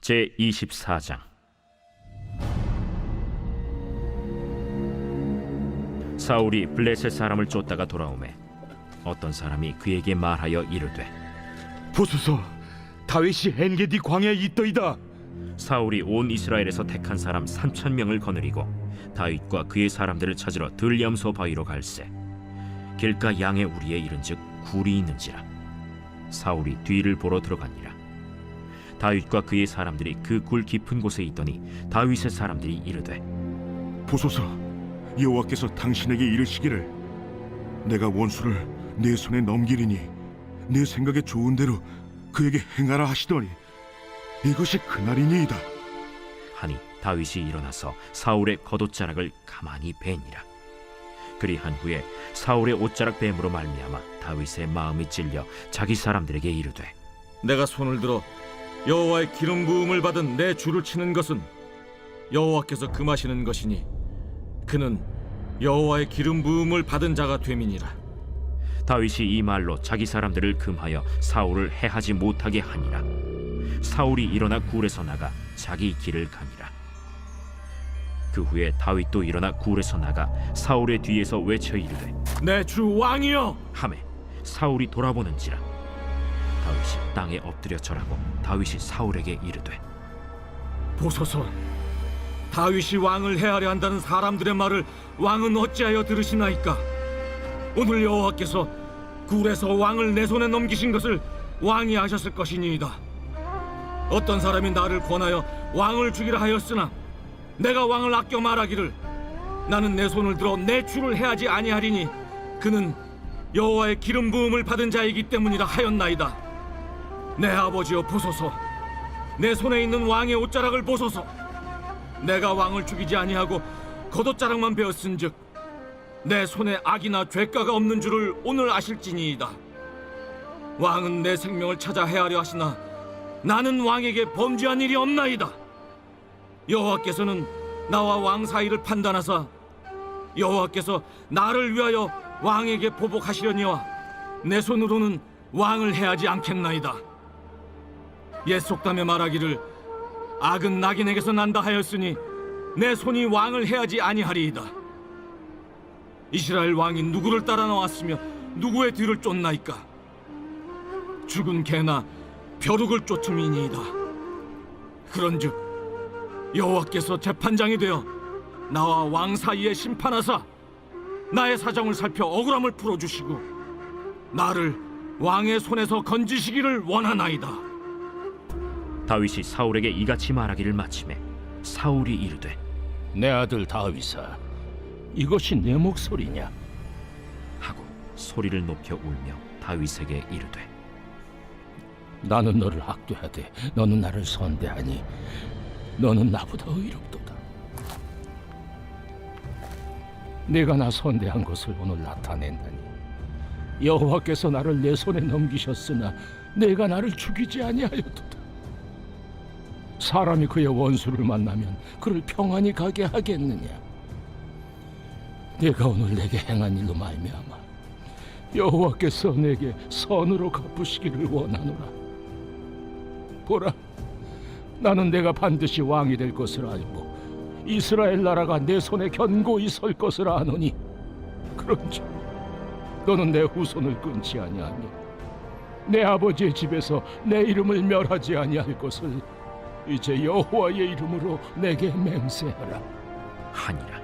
제24장. 사울이 블레셋 사람을 쫓다가 돌아오매 어떤 사람이 그에게 말하여 이르되, 보소서, 다윗이 엔게디 광야에 있더이다. 사울이 온 이스라엘에서 택한 사람 3,000명을 거느리고 다윗과 그의 사람들을 찾으러 들염소 바위로 갈새 길가 양의 우리에 이른즉 굴이 있는지라. 사울이 뒤를 보러 들어가니라. 다윗과 그의 사람들이 그 굴 깊은 곳에 있더니 다윗의 사람들이 이르되, 보소서, 여호와께서 당신에게 이르시기를 내가 원수를 내 손에 넘기리니 내 생각에 좋은 대로 그에게 행하라 하시더니 이것이 그날이니이다 하니 다윗이 일어나서 사울의 겉옷자락을 가만히 베니라. 그리한 후에 사울의 옷자락 뱀으로 말미암아 다윗의 마음이 찔려 자기 사람들에게 이르되, 내가 손을 들어 여호와의 기름 부음을 받은 내 줄을 치는 것은 여호와께서 금하시는 것이니 그는 여호와의 기름 부음을 받은 자가 됨이니라. 다윗이 이 말로 자기 사람들을 금하여 사울을 해하지 못하게 하니라. 사울이 일어나 굴에서 나가 자기 길을 가니라. 그 후에 다윗도 일어나 굴에서 나가 사울의 뒤에서 외쳐 이르되, 내 주 왕이여! 하매 사울이 돌아보는지라. 다윗이 땅에 엎드려 절하고 다윗이 사울에게 이르되, 보소서, 다윗이 왕을 해하려 한다는 사람들의 말을 왕은 어찌하여 들으시나이까? 오늘 여호와께서 굴에서 왕을 내 손에 넘기신 것을 왕이 아셨을 것이니이다. 어떤 사람이 나를 권하여 왕을 죽이라 하였으나 내가 왕을 아껴 말하기를 나는 내 손을 들어 내 주를 해하지 아니하리니 그는 여호와의 기름 부음을 받은 자이기 때문이라 하였나이다. 내 아버지여, 보소서, 내 손에 있는 왕의 옷자락을 보소서. 내가 왕을 죽이지 아니하고 겉옷자락만 베었은즉 내 손에 악이나 죄가가 없는 줄을 오늘 아실지니이다. 왕은 내 생명을 찾아 해하려 하시나 나는 왕에게 범죄한 일이 없나이다. 여호와께서는 나와 왕 사이를 판단하사 여호와께서 나를 위하여 왕에게 보복하시려니와 내 손으로는 왕을 해하지 않겠나이다. 옛 속담에 말하기를 악은 낙인에게서 난다 하였으니 내 손이 왕을 해하지 아니하리이다. 이스라엘 왕이 누구를 따라 나왔으며 누구의 뒤를 쫓나이까? 죽은 개나 벼룩을 쫓음이니이다. 그런즉 여호와께서 재판장이 되어 나와 왕 사이에 심판하사 나의 사정을 살펴 억울함을 풀어주시고 나를 왕의 손에서 건지시기를 원하나이다. 다윗이 사울에게 이같이 말하기를 마치매 사울이 이르되, 내 아들 다윗아, 이것이 내 목소리냐? 하고 소리를 높여 울며 다윗에게 이르되, 나는 너를 학대하되 너는 나를 선대하니 너는 나보다 의롭도다. 내가 나 선대한 것을 오늘 나타낸다니 여호와께서 나를 내 손에 넘기셨으나 내가 나를 죽이지 아니하였도다. 사람이 그의 원수를 만나면 그를 평안히 가게 하겠느냐? 내가 오늘 내게 행한 일로 말미암아 여호와께서 내게 선으로 갚으시기를 원하노라. 보라, 나는 내가 반드시 왕이 될 것을 알고 이스라엘 나라가 내 손에 견고히 설 것을 아노니 그런즉 너는 내 후손을 끊지 아니하며 내 아버지의 집에서 내 이름을 멸하지 아니할 것을 이제 여호와의 이름으로 내게 맹세하라 하니라.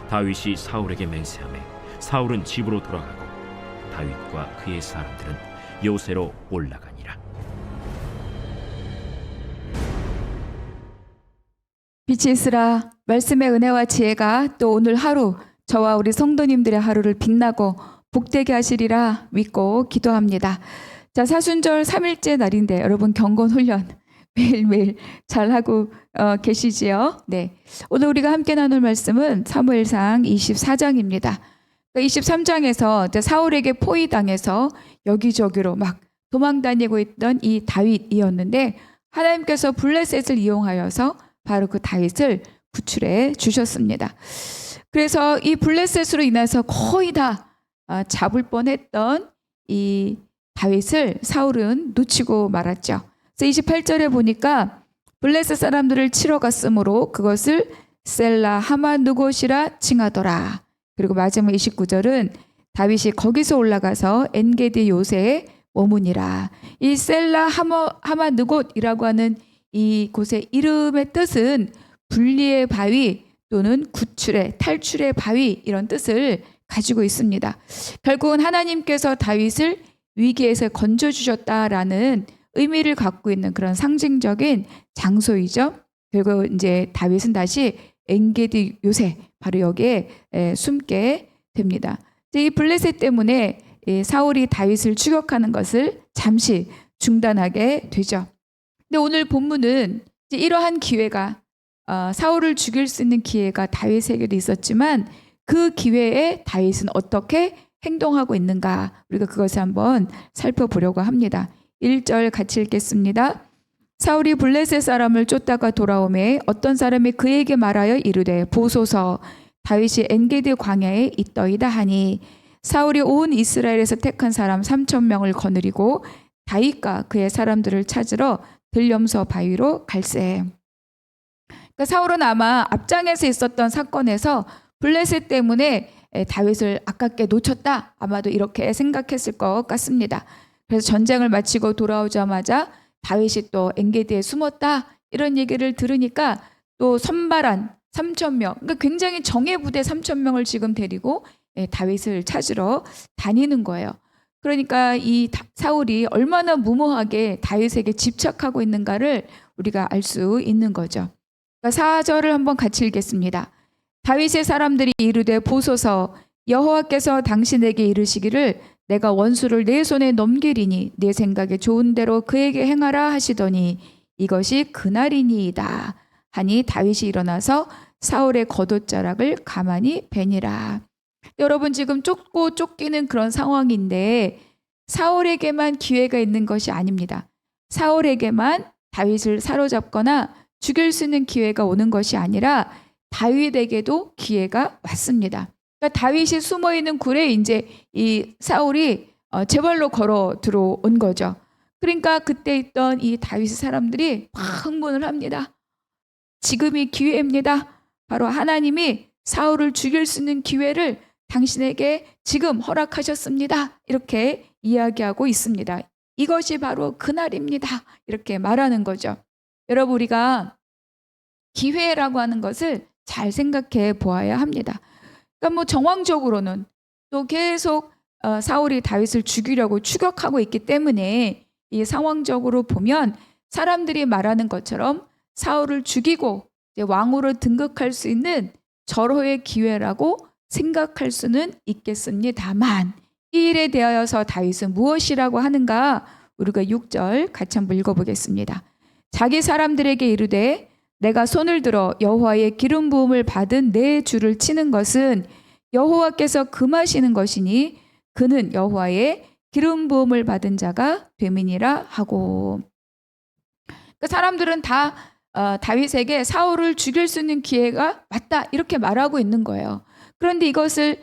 다윗이 사울에게 맹세하매 사울은 집으로 돌아가고 다윗과 그의 사람들은 요새로 올라가니라. 빛이 있으라. 말씀의 은혜와 지혜가 또 오늘 하루 저와 우리 성도님들의 하루를 빛나고 복되게 하시리라 믿고 기도합니다. 자, 사순절 3일째 날인데 여러분 경건 훈련 매일매일 잘하고 계시지요? 네. 오늘 우리가 함께 나눌 말씀은 사무엘상 24장입니다. 23장에서 사울에게 포위당해서 여기저기로 막 도망다니고 있던 이 다윗이었는데 하나님께서 블레셋을 이용하여서 바로 그 다윗을 구출해 주셨습니다. 그래서 이 블레셋으로 인해서 거의 다 잡을 뻔했던 이 다윗을 사울은 놓치고 말았죠. 그래서 28절에 보니까 블레셋 사람들을 치러 갔으므로 그것을 셀라 하마누곳이라 칭하더라. 그리고 마지막 29절은 다윗이 거기서 올라가서 엔게디 요새에 머무니라. 이 셀라 하마누곳이라고 하는 이 곳의 이름의 뜻은 분리의 바위 또는 구출의 탈출의 바위 이런 뜻을 가지고 있습니다. 결국은 하나님께서 다윗을 위기에서 건져주셨다라는 의미를 갖고 있는 그런 상징적인 장소이죠. 그리고 이제 다윗은 다시 엔게디 요새 바로 여기에 숨게 됩니다. 이 블레셋 때문에 사울이 다윗을 추격하는 것을 잠시 중단하게 되죠. 근데 오늘 본문은 이제 이러한 기회가 사울을 죽일 수 있는 기회가 다윗에게도 있었지만 그 기회에 다윗은 어떻게 행동하고 있는가 우리가 그것을 한번 살펴보려고 합니다. 1절 같이 읽겠습니다. 사울이 블레셋 사람을 쫓다가 돌아오매 어떤 사람이 그에게 말하여 이르되 보소서 다윗이 엔게디 광야에 있더이다 하니 사울이 온 이스라엘에서 택한 사람 3,000명을 거느리고 다윗과 그의 사람들을 찾으러 들염소 바위로 갈세. 그러니까 사울은 아마 앞장에서 있었던 사건에서 블레셋 때문에 다윗을 아깝게 놓쳤다. 아마도 이렇게 생각했을 것 같습니다. 그래서 전쟁을 마치고 돌아오자마자 다윗이 또 엔게디에 숨었다. 이런 얘기를 들으니까 또 선발한 3,000명, 그러니까 굉장히 정예부대 3,000명을 지금 데리고 다윗을 찾으러 다니는 거예요. 그러니까 이 사울이 얼마나 무모하게 다윗에게 집착하고 있는가를 우리가 알 수 있는 거죠. 그러니까 4절을 한번 같이 읽겠습니다. 다윗의 사람들이 이르되 보소서 여호와께서 당신에게 이르시기를 내가 원수를 내 손에 넘기리니 내 생각에 좋은 대로 그에게 행하라 하시더니 이것이 그날이니이다 하니 다윗이 일어나서 사울의 겉옷자락을 가만히 베니라. 여러분 지금 쫓고 쫓기는 그런 상황인데 사울에게만 기회가 있는 것이 아닙니다. 사울에게만 다윗을 사로잡거나 죽일 수 있는 기회가 오는 것이 아니라 다윗에게도 기회가 왔습니다. 그러니까 다윗이 숨어있는 굴에 이제 이 사울이 제발로 걸어 들어온 거죠. 그러니까 그때 있던 이 다윗의 사람들이 막 흥분을 합니다. 지금이 기회입니다. 바로 하나님이 사울을 죽일 수 있는 기회를 당신에게 지금 허락하셨습니다. 이렇게 이야기하고 있습니다. 이것이 바로 그날입니다. 이렇게 말하는 거죠. 여러분 우리가 기회라고 하는 것을 잘 생각해 보아야 합니다. 그러니까 뭐 정황적으로는 또 계속 사울이 다윗을 죽이려고 추격하고 있기 때문에 이 상황적으로 보면 사람들이 말하는 것처럼 사울을 죽이고 이제 왕으로 등극할 수 있는 절호의 기회라고 생각할 수는 있겠습니다만 이 일에 대하여서 다윗은 무엇이라고 하는가 우리가 6절 같이 한번 읽어보겠습니다. 자기 사람들에게 이르되 내가 손을 들어 여호와의 기름 부음을 받은 내 주를 치는 것은 여호와께서 금하시는 것이니 그는 여호와의 기름 부음을 받은 자가 됨이니라 하고. 그러니까 사람들은 다 다윗에게 사울을 죽일 수 있는 기회가 왔다 이렇게 말하고 있는 거예요. 그런데 이것을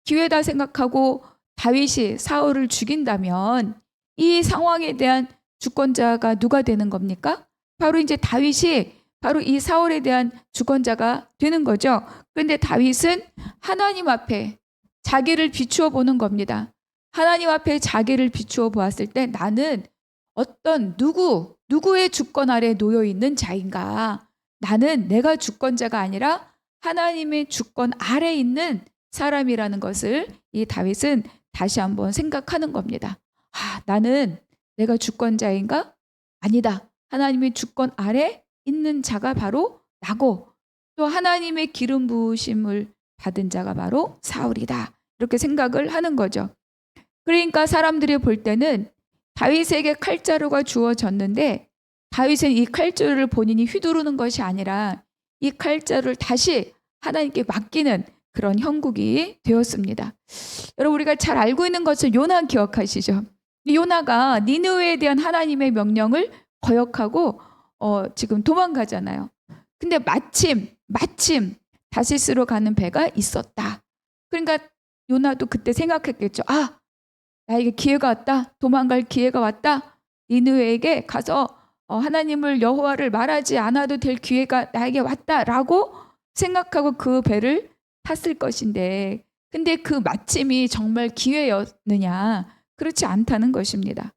기회다 생각하고 다윗이 사울을 죽인다면 이 상황에 대한 주권자가 누가 되는 겁니까? 바로 이제 다윗이 바로 이 사울에 대한 주권자가 되는 거죠. 그런데 다윗은 하나님 앞에 자기를 비추어 보는 겁니다. 하나님 앞에 자기를 비추어 보았을 때 나는 어떤 누구의 주권 아래 놓여 있는 자인가? 나는 내가 주권자가 아니라 하나님의 주권 아래 있는 사람이라는 것을 이 다윗은 다시 한번 생각하는 겁니다. 나는 내가 주권자인가? 아니다. 하나님의 주권 아래 있는 자가 바로 나고 또 하나님의 기름 부으심을 받은 자가 바로 사울이다. 이렇게 생각을 하는 거죠. 그러니까 사람들이 볼 때는 다윗에게 칼자루가 주어졌는데 다윗은 이 칼자루를 본인이 휘두르는 것이 아니라 이 칼자루를 다시 하나님께 맡기는 그런 형국이 되었습니다. 여러분 우리가 잘 알고 있는 것을 요나 기억하시죠? 요나가 니느웨에 대한 하나님의 명령을 거역하고 지금 도망가잖아요. 근데 마침 다시스로 가는 배가 있었다. 그러니까 요나도 그때 생각했겠죠. 나에게 기회가 왔다. 도망갈 기회가 왔다. 니느웨에게 가서 하나님을 여호와를 말하지 않아도 될 기회가 나에게 왔다라고 생각하고 그 배를 탔을 것인데 근데 그 마침이 정말 기회였느냐? 그렇지 않다는 것입니다.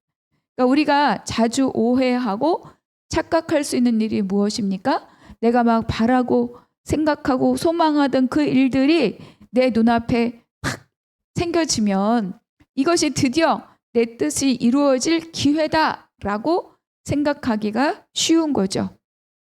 그러니까 우리가 자주 오해하고 착각할 수 있는 일이 무엇입니까? 내가 막 바라고 생각하고 소망하던 그 일들이 내 눈앞에 탁 생겨지면 이것이 드디어 내 뜻이 이루어질 기회다라고 생각하기가 쉬운 거죠.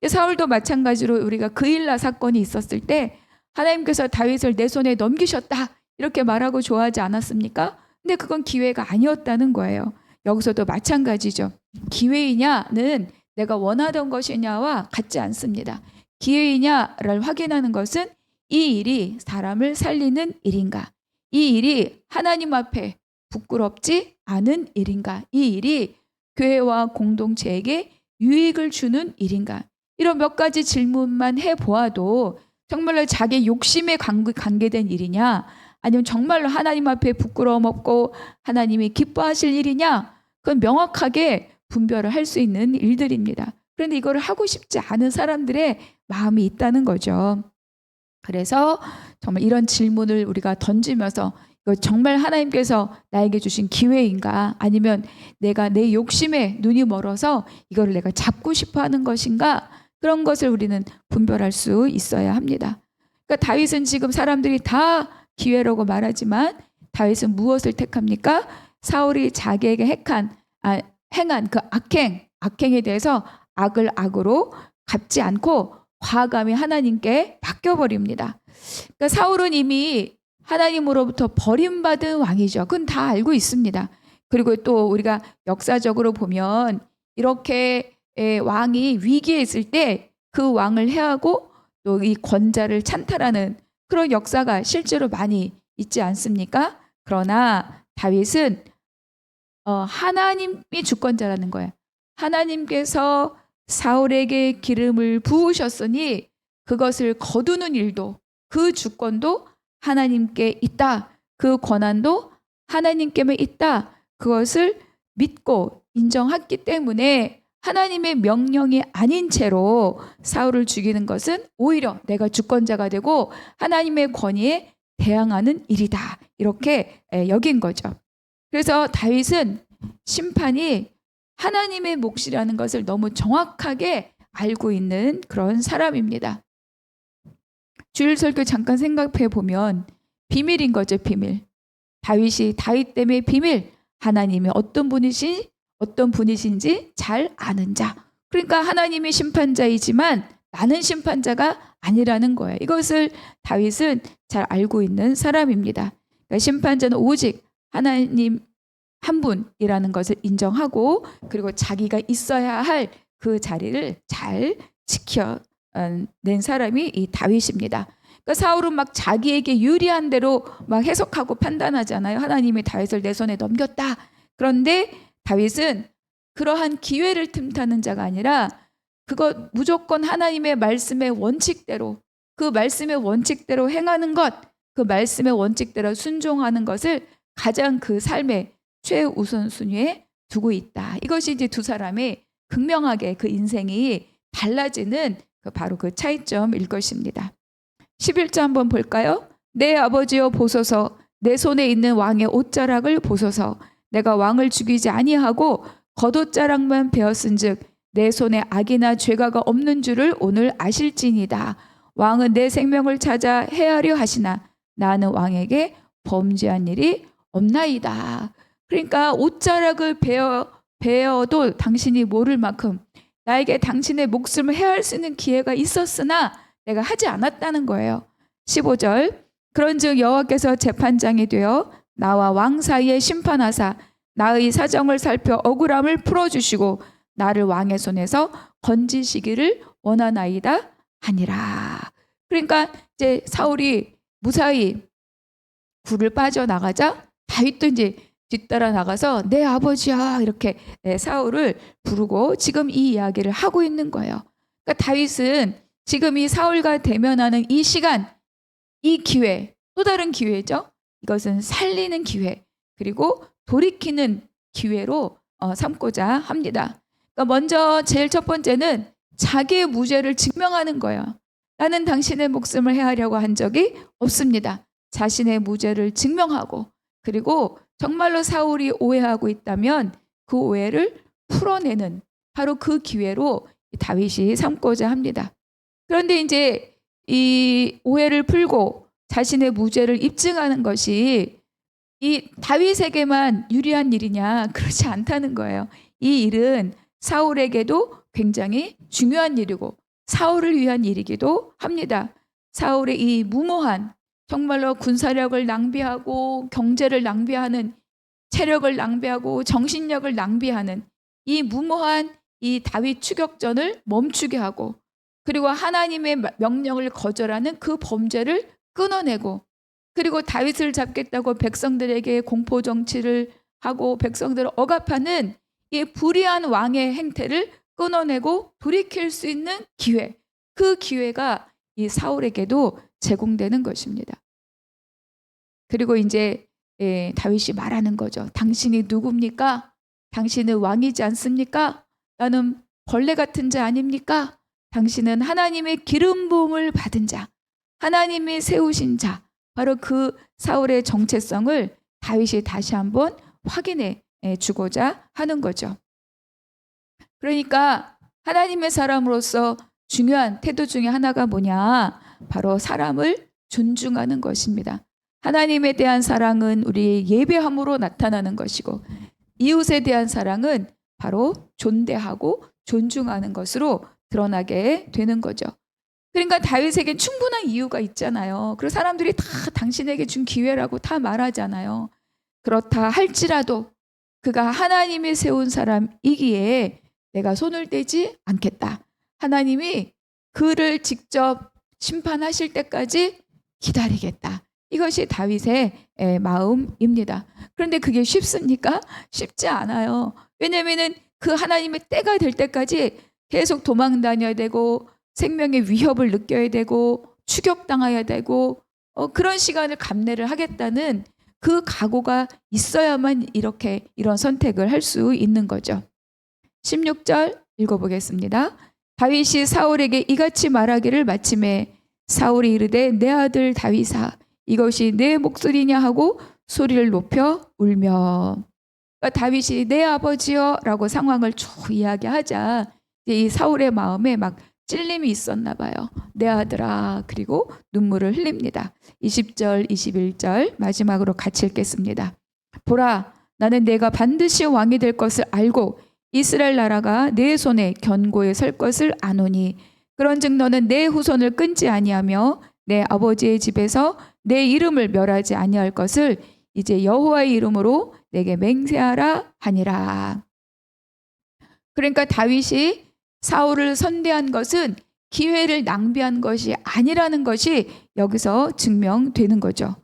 사울도 마찬가지로 우리가 그일라 사건이 있었을 때 하나님께서 다윗을 내 손에 넘기셨다 이렇게 말하고 좋아하지 않았습니까? 근데 그건 기회가 아니었다는 거예요. 여기서도 마찬가지죠. 기회이냐는 내가 원하던 것이냐와 같지 않습니다. 기회이냐를 확인하는 것은 이 일이 사람을 살리는 일인가? 이 일이 하나님 앞에 부끄럽지 않은 일인가? 이 일이 교회와 공동체에게 유익을 주는 일인가? 이런 몇 가지 질문만 해보아도 정말로 자기 욕심에 관계된 일이냐? 아니면 정말로 하나님 앞에 부끄러움 없고 하나님이 기뻐하실 일이냐? 그건 명확하게 분별을 할 수 있는 일들입니다. 그런데 이거를 하고 싶지 않은 사람들의 마음이 있다는 거죠. 그래서 정말 이런 질문을 우리가 던지면서 이거 정말 하나님께서 나에게 주신 기회인가? 아니면 내가 내 욕심에 눈이 멀어서 이거를 내가 잡고 싶어 하는 것인가? 그런 것을 우리는 분별할 수 있어야 합니다. 그러니까 다윗은 지금 사람들이 다 기회라고 말하지만 다윗은 무엇을 택합니까? 사울이 자기에게 행한 그 악행에 대해서 악을 악으로 갚지 않고 과감히 하나님께 맡겨버립니다. 그러니까 사울은 이미 하나님으로부터 버림받은 왕이죠. 그건 다 알고 있습니다. 그리고 또 우리가 역사적으로 보면 이렇게 왕이 위기에 있을 때 그 왕을 해하고 또 이 권자를 찬탈하는 그런 역사가 실제로 많이 있지 않습니까? 그러나 다윗은 하나님이 주권자라는 거예요. 하나님께서 사울에게 기름을 부으셨으니 그것을 거두는 일도 그 주권도 하나님께 있다. 그 권한도 하나님께만 있다. 그것을 믿고 인정했기 때문에 하나님의 명령이 아닌 채로 사울을 죽이는 것은 오히려 내가 주권자가 되고 하나님의 권위에 대항하는 일이다. 이렇게 여긴 거죠. 그래서 다윗은 심판이 하나님의 몫이라는 것을 너무 정확하게 알고 있는 그런 사람입니다. 주일 설교 잠깐 생각해 보면 비밀인 거죠, 비밀. 다윗 때문에 비밀. 하나님이 어떤 분이신지 잘 아는 자. 그러니까 하나님이 심판자이지만 나는 심판자가 아니라는 거예요. 이것을 다윗은 잘 알고 있는 사람입니다. 그러니까 심판자는 오직 하나님 한 분이라는 것을 인정하고 그리고 자기가 있어야 할 그 자리를 잘 지켜낸 사람이 이 다윗입니다. 그러니까 사울은 막 자기에게 유리한 대로 막 해석하고 판단하잖아요. 하나님이 다윗을 내 손에 넘겼다. 그런데 다윗은 그러한 기회를 틈타는 자가 아니라 그것 무조건 하나님의 말씀의 원칙대로 그 말씀의 원칙대로 행하는 것, 그 말씀의 원칙대로 순종하는 것을 가장 그 삶의 최우선순위에 두고 있다. 이것이 이제 두 사람의 극명하게 그 인생이 달라지는 바로 그 차이점일 것입니다. 11절 한번 볼까요? 내 아버지여 보소서, 내 손에 있는 왕의 옷자락을 보소서. 내가 왕을 죽이지 아니하고 겉옷자락만 베었은즉 내 손에 악이나 죄가가 없는 줄을 오늘 아실지니이다. 왕은 내 생명을 찾아 해하려 하시나 나는 왕에게 범죄한 일이 없나이다. 그러니까 옷자락을 베어도 당신이 모를 만큼 나에게 당신의 목숨을 해할 수 있는 기회가 있었으나 내가 하지 않았다는 거예요. 15절 그런즉 여호와께서 재판장이 되어 나와 왕 사이에 심판하사 나의 사정을 살펴 억울함을 풀어주시고 나를 왕의 손에서 건지시기를 원하나이다 하니라. 그러니까 이제 사울이 무사히 굴을 빠져나가자 다윗도 이제 뒤따라 나가서 내 아버지야 이렇게 사울을 부르고 지금 이 이야기를 하고 있는 거예요. 그러니까 다윗은 지금 이 사울과 대면하는 이 시간, 이 기회, 또 다른 기회죠. 이것은 살리는 기회, 그리고 돌이키는 기회로 삼고자 합니다. 그러니까 먼저 제일 첫 번째는 자기의 무죄를 증명하는 거예요. 나는 당신의 목숨을 해하려고 한 적이 없습니다. 자신의 무죄를 증명하고, 그리고 정말로 사울이 오해하고 있다면 그 오해를 풀어내는 바로 그 기회로 다윗이 삼고자 합니다. 그런데 이제 이 오해를 풀고 자신의 무죄를 입증하는 것이 이 다윗에게만 유리한 일이냐? 그렇지 않다는 거예요. 이 일은 사울에게도 굉장히 중요한 일이고 사울을 위한 일이기도 합니다. 사울의 이 무모한, 정말로 군사력을 낭비하고 경제를 낭비하는, 체력을 낭비하고 정신력을 낭비하는 이 무모한 이 다윗 추격전을 멈추게 하고, 그리고 하나님의 명령을 거절하는 그 범죄를 끊어내고, 그리고 다윗을 잡겠다고 백성들에게 공포 정치를 하고 백성들을 억압하는 이 불의한 왕의 행태를 끊어내고 돌이킬 수 있는 기회, 그 기회가 이 사울에게도 제공되는 것입니다. 그리고 이제 다윗이 말하는 거죠. 당신이 누굽니까? 당신은 왕이지 않습니까? 나는 벌레 같은 자 아닙니까? 당신은 하나님의 기름 부음을 받은 자, 하나님이 세우신 자, 바로 그 사울의 정체성을 다윗이 다시 한번 확인해 주고자 하는 거죠. 그러니까 하나님의 사람으로서 중요한 태도 중에 하나가 뭐냐? 바로 사람을 존중하는 것입니다. 하나님에 대한 사랑은 우리의 예배함으로 나타나는 것이고, 이웃에 대한 사랑은 바로 존대하고 존중하는 것으로 드러나게 되는 거죠. 그러니까 다윗에겐 충분한 이유가 있잖아요. 그리고 사람들이 다 당신에게 준 기회라고 다 말하잖아요. 그렇다 할지라도 그가 하나님이 세운 사람이기에 내가 손을 떼지 않겠다. 하나님이 그를 직접 심판하실 때까지 기다리겠다. 이것이 다윗의 마음입니다. 그런데 그게 쉽습니까? 쉽지 않아요. 왜냐하면 그 하나님의 때가 될 때까지 계속 도망 다녀야 되고 생명의 위협을 느껴야 되고 추격당해야 되고 그런 시간을 감내를 하겠다는 그 각오가 있어야만 이런 선택을 할 수 있는 거죠. 16절 읽어보겠습니다. 다윗이 사울에게 이같이 말하기를 마침에 사울이 이르되 내 아들 다윗아 이것이 내 목소리냐 하고 소리를 높여 울며, 그러니까 다윗이 내 아버지여 라고 상황을 쭉 이야기하자 이 사울의 마음에 막 찔림이 있었나 봐요. 내 아들아, 그리고 눈물을 흘립니다. 20절 21절 마지막으로 같이 읽겠습니다. 보라 나는 내가 반드시 왕이 될 것을 알고 이스라엘 나라가 내 손에 견고히 설 것을 아노니 그런즉 너는 내 후손을 끊지 아니하며 내 아버지의 집에서 내 이름을 멸하지 아니할 것을 이제 여호와의 이름으로 내게 맹세하라 하니라. 그러니까 다윗이 사울을 선대한 것은 기회를 낭비한 것이 아니라는 것이 여기서 증명되는 거죠.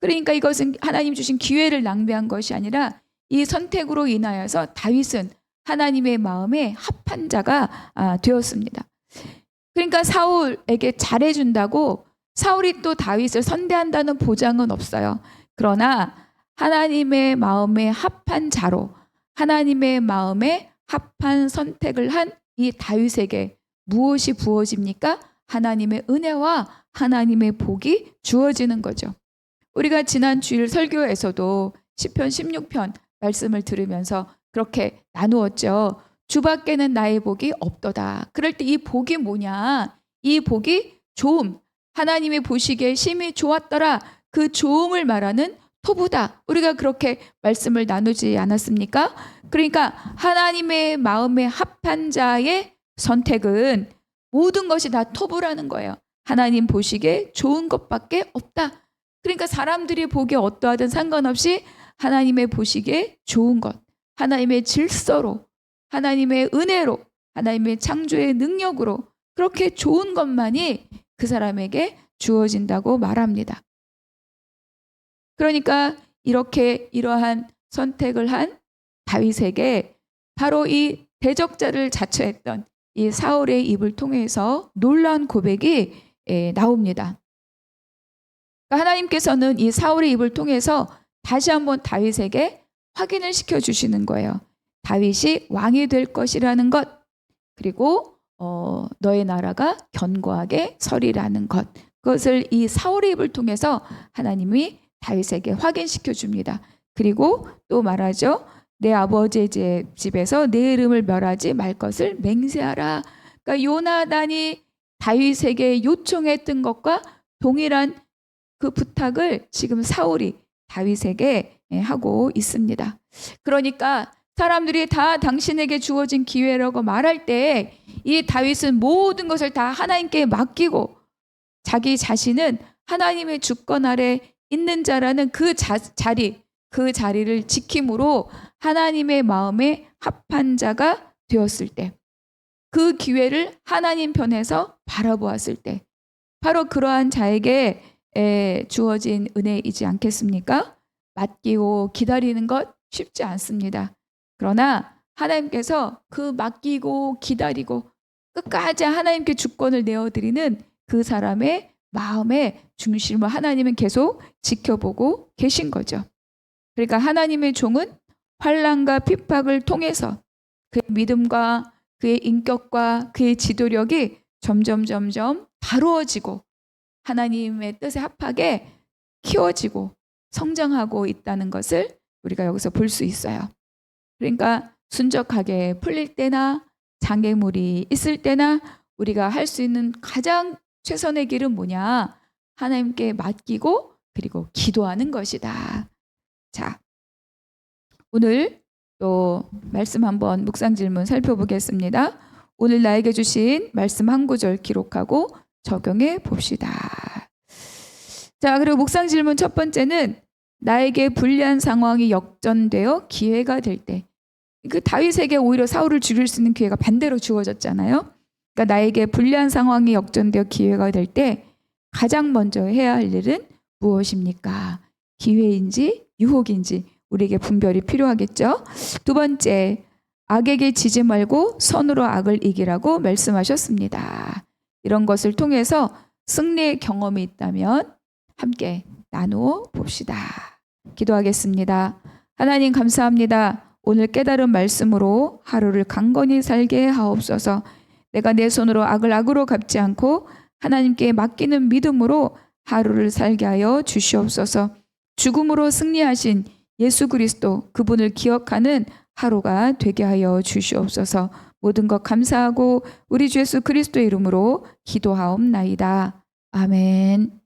그러니까 이것은 하나님 주신 기회를 낭비한 것이 아니라 이 선택으로 인하여서 다윗은 하나님의 마음에 합한 자가 되었습니다. 그러니까 사울에게 잘해준다고 사울이 또 다윗을 선대한다는 보장은 없어요. 그러나 하나님의 마음에 합한 자로 하나님의 마음에 합한 선택을 한 이 다윗에게 무엇이 부어집니까? 하나님의 은혜와 하나님의 복이 주어지는 거죠. 우리가 지난 주일 설교에서도 시편 16편 말씀을 들으면서 그렇게 나누었죠. 주밖에는 나의 복이 없도다. 그럴 때 이 복이 뭐냐? 이 복이 좋음, 하나님이 보시기에 심히 좋았더라. 그 좋음을 말하는 토부다. 우리가 그렇게 말씀을 나누지 않았습니까? 그러니까 하나님의 마음에 합한 자의 선택은 모든 것이 다 토부라는 거예요. 하나님 보시기에 좋은 것밖에 없다. 그러니까 사람들이 보기에 어떠하든 상관없이 하나님의 보시기에 좋은 것, 하나님의 질서로, 하나님의 은혜로, 하나님의 창조의 능력으로 그렇게 좋은 것만이 그 사람에게 주어진다고 말합니다. 그러니까 이러한 선택을 한 다윗에게 바로 이 대적자를 자처했던 이 사울의 입을 통해서 놀라운 고백이 나옵니다. 그러니까 하나님께서는 이 사울의 입을 통해서 다시 한번 다윗에게 확인을 시켜주시는 거예요. 다윗이 왕이 될 것이라는 것, 그리고 너의 나라가 견고하게 서리라는 것, 그것을 이 사울의 입을 통해서 하나님이 다윗에게 확인시켜 줍니다. 그리고 또 말하죠. 내 아버지의 집에서 내 이름을 멸하지 말 것을 맹세하라. 그러니까 요나단이 다윗에게 요청했던 것과 동일한 그 부탁을 지금 사울이 다윗에게 하고 있습니다. 그러니까 사람들이 다 당신에게 주어진 기회라고 말할 때 이 다윗은 모든 것을 다 하나님께 맡기고 자기 자신은 하나님의 주권 아래 있는 자라는 그 자리를 지킴으로 하나님의 마음에 합한 자가 되었을 때, 그 기회를 하나님 편에서 바라보았을 때, 바로 그러한 자에게 주어진 은혜이지 않겠습니까? 맡기고 기다리는 것 쉽지 않습니다. 그러나 하나님께서 그 맡기고 기다리고 끝까지 하나님께 주권을 내어드리는 그 사람의 마음의 중심을 하나님은 계속 지켜보고 계신 거죠. 그러니까 하나님의 종은 환난과 핍박을 통해서 그의 믿음과 그의 인격과 그의 지도력이 점점 다루어지고 하나님의 뜻에 합하게 키워지고 성장하고 있다는 것을 우리가 여기서 볼 수 있어요. 그러니까 순적하게 풀릴 때나 장애물이 있을 때나 우리가 할 수 있는 가장 최선의 길은 뭐냐? 하나님께 맡기고 그리고 기도하는 것이다. 자, 오늘 또 말씀 한번 묵상 질문 살펴보겠습니다. 오늘 나에게 주신 말씀 한 구절 기록하고 적용해 봅시다. 자, 그리고 묵상 질문 첫 번째는 나에게 불리한 상황이 역전되어 기회가 될 때, 그 다윗에게 오히려 사울을 죽일 수 있는 기회가 반대로 주어졌잖아요. 그러니까 나에게 불리한 상황이 역전되어 기회가 될 때 가장 먼저 해야 할 일은 무엇입니까? 기회인지 유혹인지 우리에게 분별이 필요하겠죠. 두 번째, 악에게 지지 말고 선으로 악을 이기라고 말씀하셨습니다. 이런 것을 통해서 승리의 경험이 있다면 함께 나누어 봅시다. 기도하겠습니다. 하나님 감사합니다. 오늘 깨달은 말씀으로 하루를 강건히 살게 하옵소서. 내가 내 손으로 악을 악으로 갚지 않고 하나님께 맡기는 믿음으로 하루를 살게 하여 주시옵소서. 죽음으로 승리하신 예수 그리스도, 그분을 기억하는 하루가 되게 하여 주시옵소서. 모든 것 감사하고 우리 주 예수 그리스도의 이름으로 기도하옵나이다. 아멘.